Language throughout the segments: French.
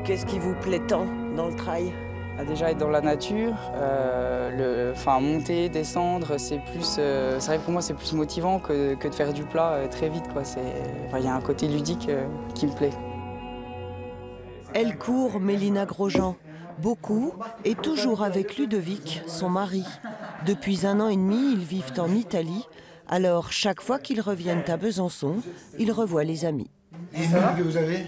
Qu'est-ce qui vous plaît tant dans le trail? Déjà être dans la nature, monter, descendre, c'est vrai que pour moi c'est plus motivant que de faire du plat très vite, quoi. Il y a un côté ludique qui me plaît. Elle court, Mélina Grosjean, beaucoup et toujours avec Ludovic, son mari. Depuis 1 an et demi, ils vivent en Italie. Alors chaque fois qu'ils reviennent à Besançon, ils revoient les amis. Et nous que vous avez?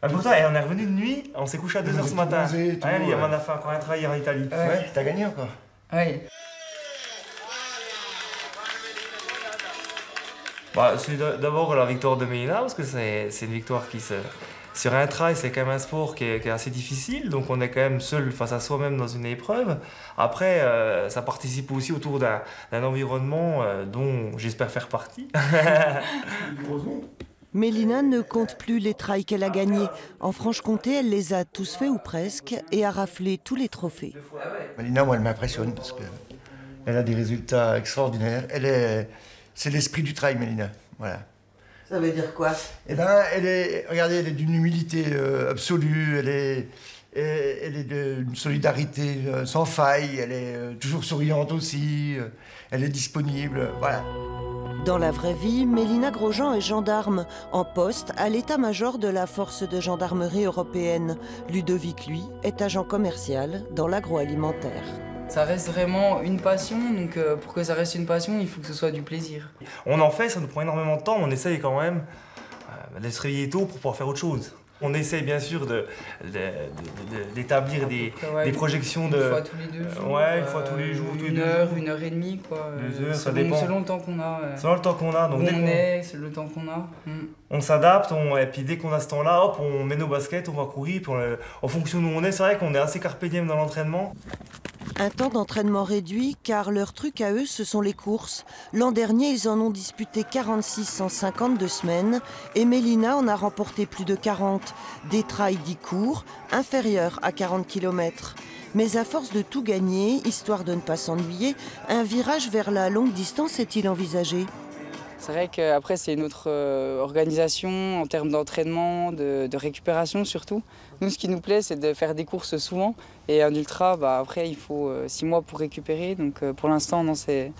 Pourtant, on est revenu de nuit, on s'est couché à 2 h ce matin. On a fait encore un travail en Italie. Ouais, t'as gagné encore? Oui. C'est d'abord la victoire de Mélina, parce que c'est une victoire qui se... Sur un trail, c'est quand même un sport qui est assez difficile, donc on est quand même seul face à soi-même dans une épreuve. Après, ça participe aussi autour d'un environnement dont j'espère faire partie. Mélina ne compte plus les trails qu'elle a gagnés. En Franche-Comté, elle les a tous faits ou presque et a raflé tous les trophées. Mélina, moi, elle m'impressionne parce qu'elle a des résultats extraordinaires. C'est l'esprit du trail, Mélina. Voilà. Ça veut dire quoi? Eh ben, regardez, elle est d'une humilité absolue, elle est d'une solidarité sans faille, elle est toujours souriante aussi, elle est disponible, voilà. Dans la vraie vie, Mélina Grosjean est gendarme, en poste à l'état-major de la force de gendarmerie européenne. Ludovic, lui, est agent commercial dans l'agroalimentaire. Ça reste vraiment une passion, donc pour que ça reste une passion, il faut que ce soit du plaisir. On en fait, ça nous prend énormément de temps, on essaye quand même de se réveiller tôt pour pouvoir faire autre chose. On essaye bien sûr d'établir des projections de... Une fois tous les 2 jours. Ouais, une fois tous les jours. 1 heure, 1h30, quoi. 2 heures, ça dépend. Selon le temps qu'on a. Selon le temps qu'on a. Donc c'est le temps qu'on a. On s'adapte, et puis dès qu'on a ce temps-là, hop, on met nos baskets, on va courir, puis en fonction d'où on est, c'est vrai qu'on est assez carpe diem dans l'entraînement. Un temps d'entraînement réduit, car leur truc à eux, ce sont les courses. L'an dernier, ils en ont disputé 46 en 52 semaines, et Mélina en a remporté plus de 40. Des trails dits courts, inférieurs à 40 km. Mais à force de tout gagner, histoire de ne pas s'ennuyer, un virage vers la longue distance est-il envisagé? C'est vrai qu'après, c'est une autre organisation en termes d'entraînement, de récupération surtout. Nous, ce qui nous plaît, c'est de faire des courses souvent. Et un ultra, après, il faut 6 mois pour récupérer. Donc pour l'instant, non, c'est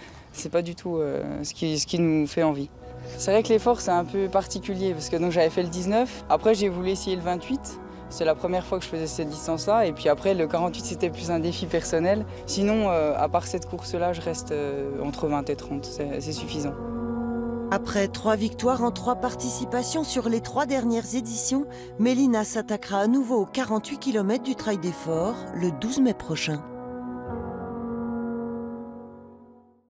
pas du tout ce qui nous fait envie. C'est vrai que l'effort, c'est un peu particulier parce que j'avais fait le 19. Après, j'ai voulu essayer le 28. C'est la première fois que je faisais cette distance-là. Et puis après, le 48, c'était plus un défi personnel. Sinon, à part cette course-là, je reste entre 20 et 30. C'est suffisant. Après 3 victoires en 3 participations sur les 3 dernières éditions, Mélina s'attaquera à nouveau aux 48 km du Trail des Forts le 12 mai prochain.